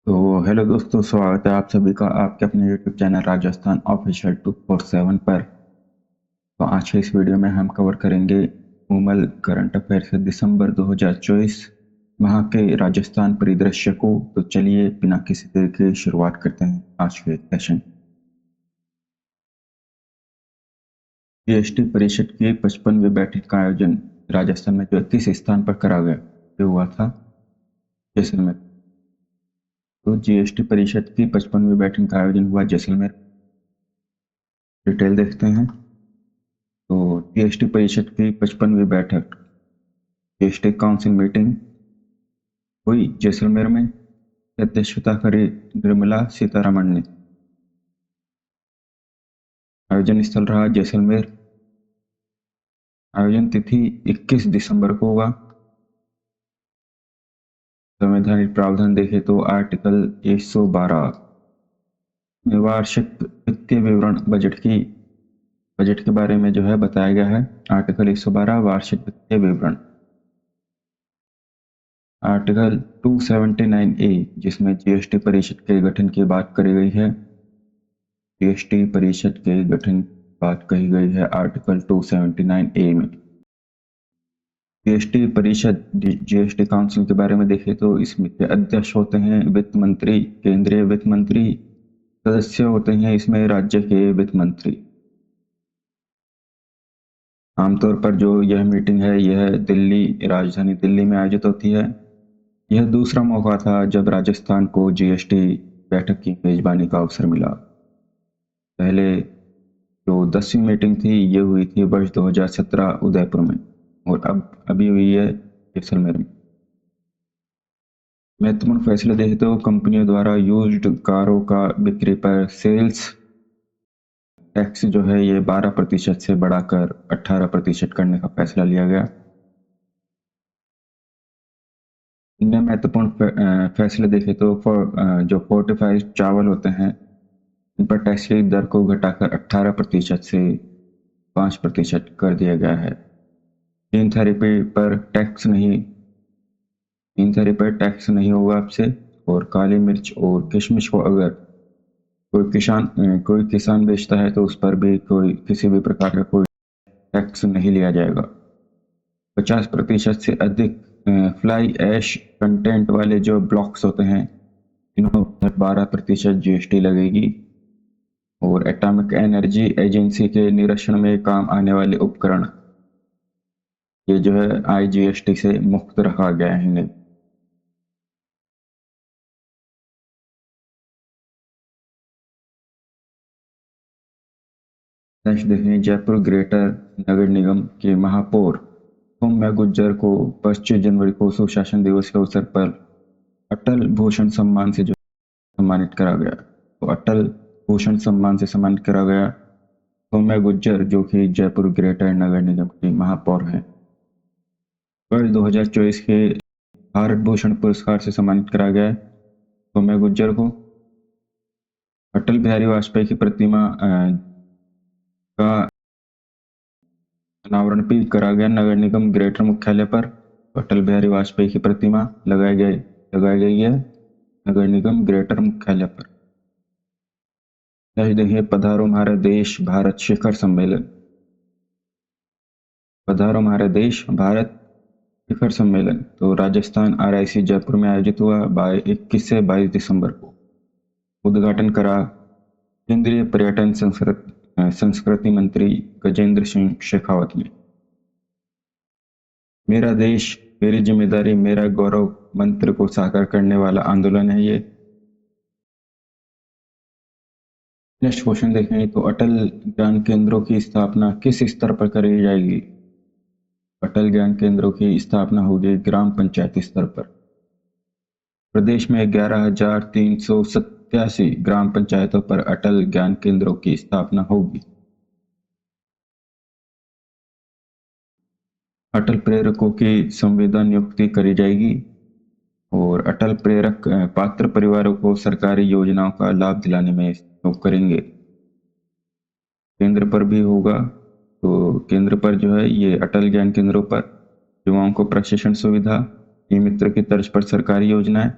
तो हेलो दोस्तों, स्वागत है आप सभी का आपके अपने यूट्यूब चैनल राजस्थान ऑफिशियल 247 पर। तो आज के इस वीडियो में हम कवर करेंगे मूमल करंट अफेयर से दिसंबर 2024 वहाँ के राजस्थान परिदृश्य को। तो चलिए बिना किसी देर के शुरुआत करते हैं आज के सेशन। जीएसटी परिषद की 55वीं बैठक का आयोजन राजस्थान में जो किस स्थान पर करा गया, ये हुआ था जैसलमेर। तो जीएसटी परिषद की 55वीं बैठक का आयोजन हुआ जैसलमेर। डिटेल देखते हैं। तो जीएसटी परिषद की 55वीं बैठक जीएसटी काउंसिल मीटिंग हुई जैसलमेर में। अध्यक्षता करी निर्मला सीतारमण ने। आयोजन स्थल रहा जैसलमेर। आयोजन तिथि 21 दिसंबर को होगा। संवैधानिक प्रावधान देखें तो आर्टिकल 112 में वार्षिक वित्तीय विवरण बजट के बारे में जो है बताया गया है। आर्टिकल 112 वार्षिक वित्तीय विवरण। आर्टिकल 279A जिसमें जीएसटी परिषद के गठन की बात करी गई है। जीएसटी परिषद के गठन बात कही गई है आर्टिकल 279A में। जीएसटी परिषद जीएसटी काउंसिल के बारे में देखें तो इसमें के अध्यक्ष होते हैं वित्त मंत्री, केंद्रीय वित्त मंत्री। सदस्य होते हैं इसमें राज्य के वित्त मंत्री। आमतौर पर जो यह मीटिंग है यह राजधानी दिल्ली में आयोजित होती है। यह दूसरा मौका था जब राजस्थान को जीएसटी बैठक की मेजबानी का अवसर मिला। पहले जो 10वीं मीटिंग थी ये हुई थी वर्ष 2017 उदयपुर में, और अब अभी हुई है जैसलमेर में। महत्वपूर्ण फैसले देखें तो कंपनियों द्वारा यूज्ड कारों का बिक्री पर सेल्स टैक्स जो है ये 12% से बढ़ाकर 18% करने का फैसला लिया गया। अन्य महत्वपूर्ण फैसले देखें तो जो फोर्टिफाइड चावल होते हैं इन पर टैक्स की दर को घटाकर 18% से 5% कर दिया गया है। जीन थेरेपी पर टैक्स नहीं होगा आपसे। और काली मिर्च और किशमिश को अगर कोई किसान बेचता है तो उस पर भी किसी भी प्रकार का कोई टैक्स नहीं लिया जाएगा। 50% से अधिक फ्लाई ऐश कंटेंट वाले जो ब्लॉक्स होते हैं इन्हों पर 12% जीएसटी लगेगी। और एटॉमिक एनर्जी एजेंसी के निरीक्षण में काम आने वाले उपकरण ये जो है आईजीएसटी से मुक्त रखा गया है इन्हें। नेक्स्ट देखें, जयपुर ग्रेटर नगर निगम के महापौर सौम्या गुर्जर को 25 जनवरी को सुशासन दिवस के अवसर पर अटल भूषण सम्मान से जो सम्मानित करा गया। तो अटल भूषण सम्मान से सम्मानित करा गया सौम्या गुर्जर जो कि जयपुर ग्रेटर नगर निगम की महापौर हैं। वर्ष 2024 के भारत भूषण पुरस्कार से सम्मानित करा गया सौम्या गुर्जर को। अटल बिहारी वाजपेयी की प्रतिमा का अनावरण भी करा गया नगर निगम ग्रेटर मुख्यालय पर। अटल बिहारी वाजपेयी की प्रतिमा लगाई गई है नगर निगम ग्रेटर मुख्यालय पर। देखिए, पधारो हमारा देश भारत शिखर सम्मेलन। पधारो हमारा देश भारत शिखर सम्मेलन तो राजस्थान आरआईसी जयपुर में आयोजित हुआ 21 से 22 दिसंबर को। उद्घाटन करा केंद्रीय पर्यटन संस्कृति मंत्री गजेंद्र सिंह शेखावत ने। मेरा देश मेरी जिम्मेदारी मेरा गौरव मंत्र को साकार करने वाला आंदोलन है ये। नेक्स्ट क्वेश्चन देखें तो अटल ज्ञान केंद्रों की स्थापना किस स्तर पर करी जाएगी। अटल ज्ञान केंद्रों की स्थापना होगी ग्राम पंचायत स्तर पर। प्रदेश में 11,387 ग्राम पंचायतों पर अटल ज्ञान केंद्रों की स्थापना होगी। अटल प्रेरकों की संविदा नियुक्ति करी जाएगी। और अटल प्रेरक पात्र परिवारों को सरकारी योजनाओं का लाभ दिलाने में सहयोग करेंगे। केंद्र पर भी होगा। तो केंद्र पर जो है ये अटल ज्ञान केंद्रों पर युवाओं को प्रशिक्षण सुविधा, ई मित्र की तर्ज पर सरकारी योजनाएं,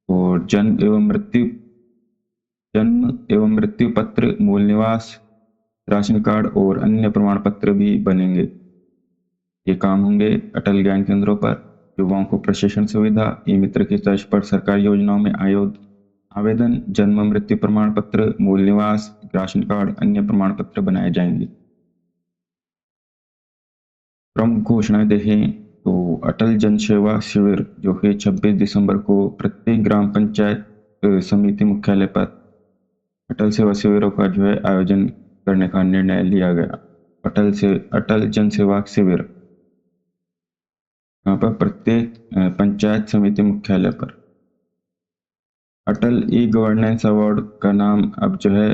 और जन्म एवं मृत्यु पत्र, मूल निवास, राशन कार्ड और अन्य प्रमाण पत्र भी बनेंगे। ये काम होंगे अटल ज्ञान केंद्रों पर। युवाओं को प्रशिक्षण सुविधा, ई मित्र की तर्ज पर सरकारी योजनाओं में आवेदन, जन्म मृत्यु प्रमाण पत्र, मूल निवास, राशन कार्ड, अन्य प्रमाण पत्र बनाए जाएंगे। प्रमुख घोषणाएं देखें तो अटल जन सेवा शिविर जो कि 26 दिसंबर को प्रत्येक ग्राम पंचायत समिति मुख्यालय पर अटल सेवा शिविरों का जो है आयोजन करने का निर्णय लिया गया। अटल जन सेवा शिविर यहाँ पर प्रत्येक पंचायत समिति मुख्यालय पर। अटल ई गवर्नेंस अवार्ड का नाम अब जो है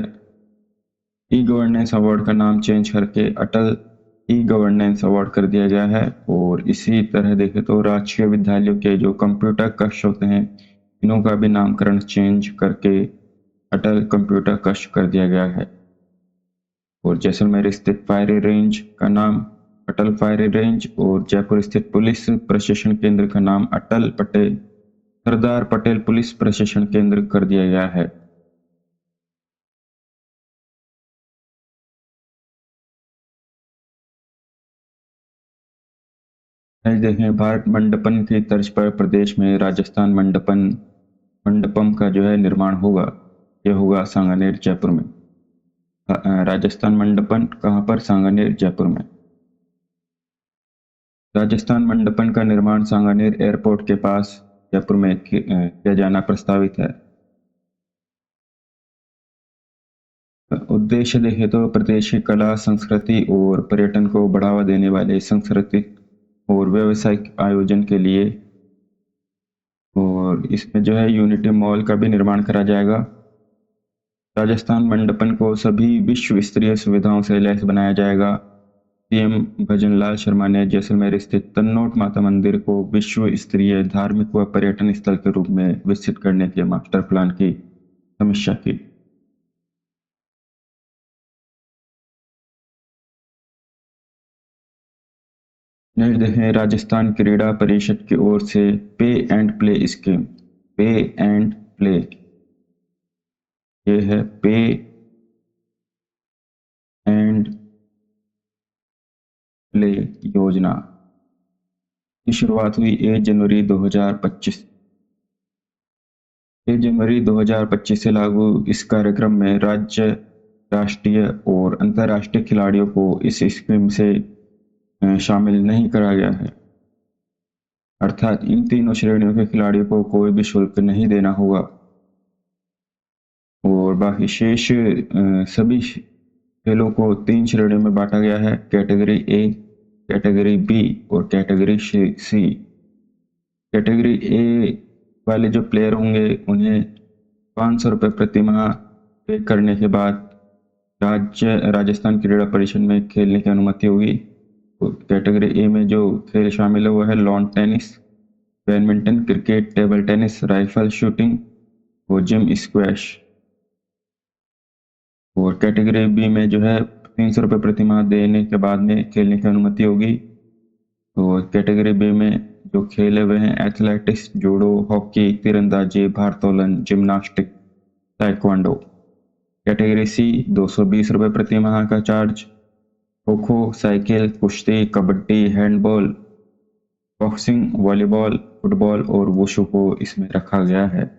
ई गवर्नेंस अवार्ड का नाम चेंज करके अटल ई गवर्नेंस अवार्ड कर दिया गया है। और इसी तरह देखें तो राजकीय विद्यालयों के जो कंप्यूटर कक्ष होते हैं इनों का भी नामकरण चेंज करके अटल कंप्यूटर कक्ष कर दिया गया है। और जैसलमेर स्थित फायरिंग रेंज का नाम अटल फायरिंग रेंज और जयपुर स्थित पुलिस प्रशिक्षण केंद्र का नाम सरदार पटेल पुलिस प्रशिक्षण केंद्र कर दिया गया है। देखें भारत मंडपम की तर्ज पर प्रदेश में राजस्थान मंडपम का जो है निर्माण होगा। यह होगा सांगानेर जयपुर में। राजस्थान मंडपम कहाँ पर? सांगानेर जयपुर में। राजस्थान मंडपम का निर्माण सांगानेर एयरपोर्ट के पास जयपुर में किया जाना प्रस्तावित है। उद्देश्य देखें तो प्रदेश की कला, संस्कृति और पर्यटन को बढ़ावा देने वाले सांस्कृतिक और व्यावसायिक आयोजन के लिए। और इसमें जो है यूनिटी मॉल का भी निर्माण करा जाएगा। राजस्थान मंडपम को सभी विश्व स्तरीय सुविधाओं से लैस बनाया जाएगा। सीएम भजनलाल शर्मा ने जैसलमेर स्थित तन्नोट माता मंदिर को विश्व स्तरीय धार्मिक व पर्यटन स्थल के रूप में विकसित करने के मास्टर प्लान की समीक्षा की। नेक्स्ट देखें राजस्थान क्रीड़ा परिषद की ओर से पे एंड प्ले स्कीम। पे एंड प्ले, ये है पे एंड प्ले योजना की शुरुआत हुई 1 जनवरी 2025। 1 जनवरी 2025 से लागू इस कार्यक्रम में राज्य, राष्ट्रीय और अंतर्राष्ट्रीय खिलाड़ियों को इस स्कीम से शामिल नहीं करा गया है। अर्थात इन तीनों श्रेणियों के खिलाड़ियों को कोई भी शुल्क नहीं देना होगा। और बाकी शेष सभी खेलों को 3 श्रेणियों में बांटा गया है, कैटेगरी ए, कैटेगरी बी और कैटेगरी सी। कैटेगरी ए वाले जो प्लेयर होंगे उन्हें 500 रुपये प्रति माह पे करने के बाद राजस्थान क्रीड़ा परिषद में खेलने की अनुमति होगी। कैटेगरी ए में जो खेल शामिल है वो है lawn tennis, badminton, cricket, table tennis, rifle shooting और जिम स्क्वैश। और कैटेगरी बी में जो है 300 रुपये प्रति माह देने के बाद में खेलने की अनुमति होगी। तो कैटेगरी बी में जो खेल है वह हैं एथलेटिक्स, जूडो, हॉकी, तीरंदाजी, भारोत्तोलन, जिम्नास्टिक, ताइक्वांडो। कैटेगरी सी 220 रुपये प्रति माह का चार्ज। खो खो, साइकिल, कुश्ती, kabaddi, handball, boxing, volleyball, football और वुशु को इसमें रखा गया है।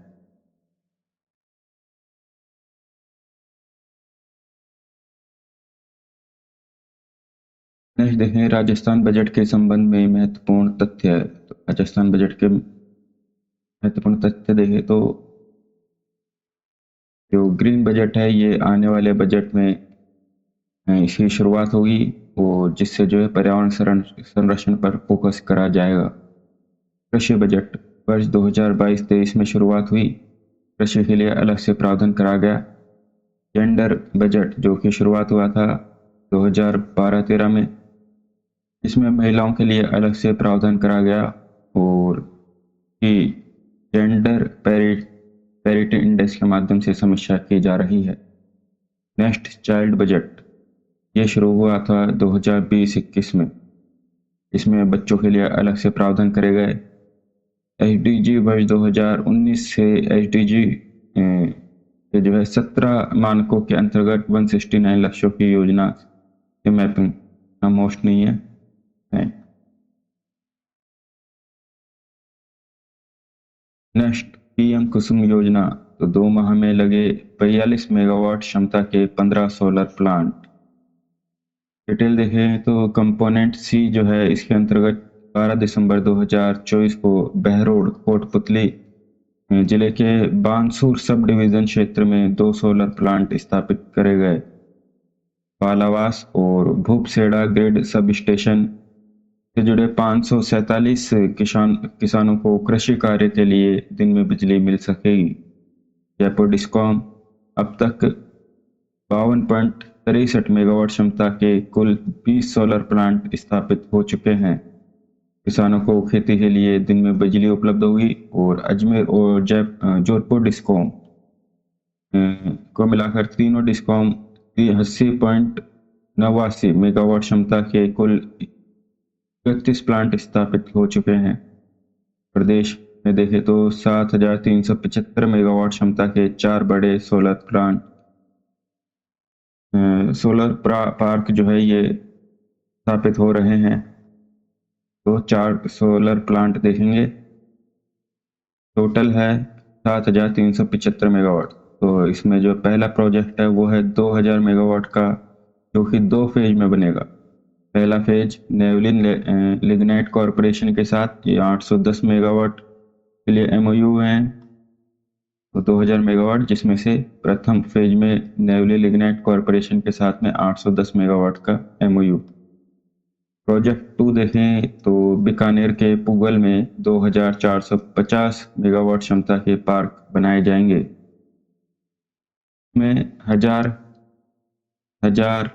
नेक्स्ट देखें राजस्थान बजट के संबंध में महत्वपूर्ण तथ्य। तो राजस्थान बजट के महत्वपूर्ण तथ्य देखें तो जो ग्रीन बजट है ये आने वाले बजट में इसकी शुरुआत होगी और जिससे जो है पर्यावरण संरक्षण पर फोकस करा जाएगा। कृषि बजट वर्ष 2022-23 में शुरुआत हुई, कृषि के लिए अलग से प्रावधान करा गया। जेंडर बजट जो कि शुरुआत हुआ था 2012-13 में, इसमें महिलाओं के लिए अलग से प्रावधान करा गया और कि जेंडर पैरिटी इंडेक्स के माध्यम से समीक्षा की जा रही है। नेक्स्ट चाइल्ड बजट, ये शुरू हुआ था 2020-21 में। इसमें बच्चों के लिए अलग से प्रावधान करे गए। SDG वर्ष 2019 से SDG के जो है 17 मानकों के अंतर्गत 169 लक्ष्यों की योजना की मैपिंग मोस्ट नहीं है। नेक्स्ट PM कुसुम योजना, तो 2 माह में लगे 42 मेगावाट क्षमता के 15 सोलर प्लांट। डिटेल देखें तो कंपोनेंट C जो है इसके अंतर्गत 12 दिसंबर 2024 को बहरोड कोटपुतली जिले के बानसूर सब डिवीजन क्षेत्र में 2 सोलर प्लांट स्थापित करे गए। बालावास और भूपसेड़ा ग्रिड सब स्टेशन से जुड़े 547 किसानों को कृषि कार्य के लिए दिन में बिजली मिल सकेगी। जयपुर डिस्कॉम अब तक 52.63 मेगावाट क्षमता के कुल 20 सोलर प्लांट स्थापित हो चुके हैं। किसानों को खेती के लिए दिन में बिजली उपलब्ध होगी। और अजमेर और जोधपुर डिस्कॉम को मिलाकर तीनों डिस्कॉम 80.89 मेगावाट क्षमता के कुल 31 प्लांट स्थापित हो चुके हैं। प्रदेश में देखें तो 7,375 मेगावाट क्षमता के 4 बड़े सोलर पार्क जो है ये स्थापित हो रहे हैं। तो 4 सोलर प्लांट देखेंगे, टोटल है 7,375 मेगावाट। तो इसमें जो पहला प्रोजेक्ट है वो है 2,000 मेगावाट का, जो कि 2 फेज में बनेगा। पहला फेज नेवलिन लिग्नाइट कॉरपोरेशन के साथ, ये 810 मेगावाट के लिए MOU हैं, तो 2,000 मेगावाट, जिसमें से प्रथम फेज में नेवली लिग्नाइट कॉरपोरेशन के साथ में 810 मेगावाट का MOU। प्रोजेक्ट 2 देखें तो बीकानेर के पुगल में 2,450 मेगावाट क्षमता के पार्क बनाए जाएंगे। इसमें 1,000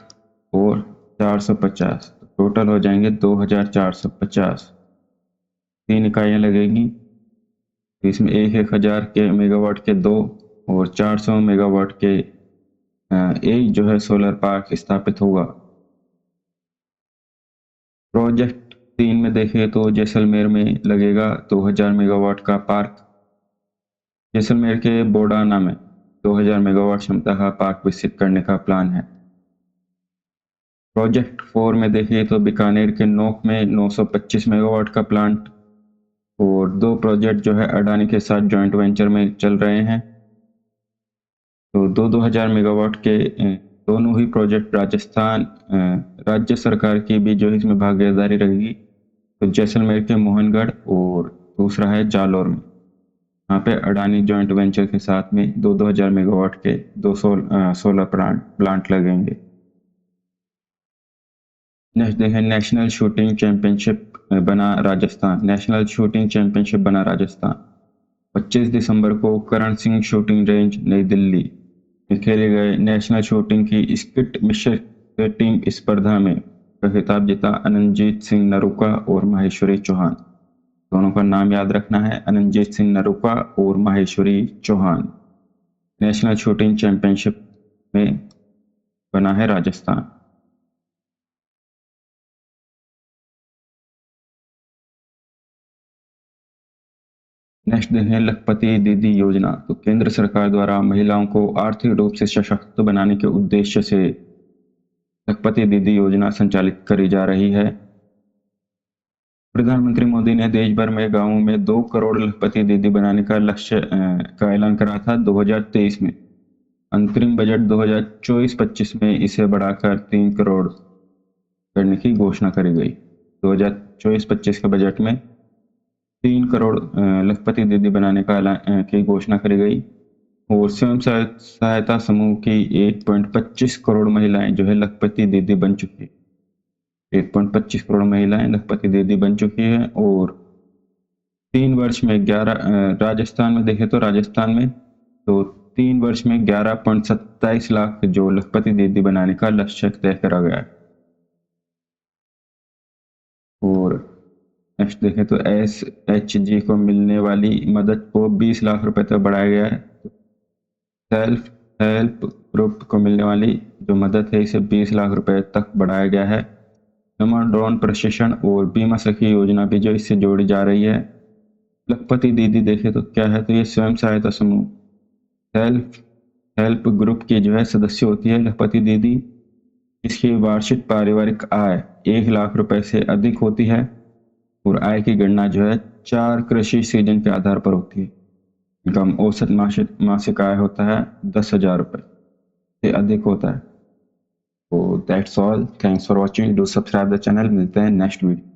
और 450 टोटल हो जाएंगे 2,450। 3 इकाइयाँ लगेगी, इसमें 1,000 के मेगावाट के 2 और 400 मेगावाट के एक जो है सोलर पार्क स्थापित होगा। प्रोजेक्ट 3 में देखें तो जैसलमेर में लगेगा 2,000 मेगावाट का पार्क। जैसलमेर के बोडाना में 2,000 मेगावाट क्षमता का पार्क विकसित करने का प्लान है। प्रोजेक्ट 4 में देखें तो बीकानेर के नोक में 925 मेगावाट का प्लांट, और 2 प्रोजेक्ट जो है अडानी के साथ जॉइंट वेंचर में चल रहे हैं। तो 2,000 मेगावाट के दोनों ही प्रोजेक्ट राजस्थान राज्य सरकार की भी जो इसमें भागीदारी रहेगी। तो जैसलमेर के मोहनगढ़ और दूसरा है जालौर में, यहाँ पे अडानी जॉइंट वेंचर के साथ में 2,000 मेगावाट के 2 सोलर प्लांट लगेंगे। नेक्स्ट देखें नेशनल शूटिंग चैंपियनशिप बना राजस्थान। नेशनल शूटिंग चैंपियनशिप बना राजस्थान 25 दिसंबर को करण सिंह शूटिंग रेंज नई दिल्ली में खेले गए नेशनल शूटिंग की स्किट मिश्र टीम स्पर्धा में खिताब जीता अनंतजीत सिंह नरूका और माहेश्वरी चौहान। दोनों का नाम याद रखना है, अनंतजीत सिंह नरूका और Maheshwari Chauhan. National shooting championship में बना है राजस्थान। नेक्स्ट देखें लखपति दीदी योजना। तो केंद्र सरकार द्वारा महिलाओं को आर्थिक रूप से सशक्त बनाने के उद्देश्य से लखपति दीदी योजना संचालित करी जा रही है। प्रधानमंत्री मोदी ने देश भर में गांवों में 2 करोड़ लखपति दीदी बनाने का लक्ष्य का ऐलान करा था 2023 में। अंतरिम बजट 2024-25 में इसे बढ़ाकर 3 करोड़ करने की घोषणा करी गई। 2024-25 के बजट में 3 करोड़ लखपति दीदी बनाने की घोषणा करी गई। और स्वयं सहायता समूह की 1.25 करोड़ महिलाएं जो है लखपति दीदी बन चुकी है। 1.25 करोड़ महिलाएं लखपति दीदी बन चुकी है। और 3 वर्ष में 11 राजस्थान में देखें तो राजस्थान में तो 3 वर्ष में 11.27 लाख जो लखपति दीदी बनाने का लक्ष्य तय करा गया है। और नेक्स्ट देखें तो SHG को मिलने वाली मदद को 20 लाख रुपए तक बढ़ाया गया है। सेल्फ हेल्प ग्रुप को मिलने वाली जो मदद है इसे 20 लाख रुपए तक बढ़ाया गया है। नमो ड्रोन प्रशिक्षण और बीमा सखी योजना भी जो इससे जोड़ी जा रही है। लखपति दीदी देखे तो क्या है, तो ये स्वयं सहायता समूह, सेल्फ हेल्प ग्रुप की जो है सदस्य होती है लखपति दीदी। इसकी वार्षिक पारिवारिक आय 1 लाख रुपए से अधिक होती है और आय की गणना जो है 4 कृषि सीजन के आधार पर होती है। इनका औसत मासिक आय होता है 10,000 रुपए से अधिक होता है। तो that's all, thanks for watching, do subscribe the channel. मिलते हैं नेक्स्ट वीडियो।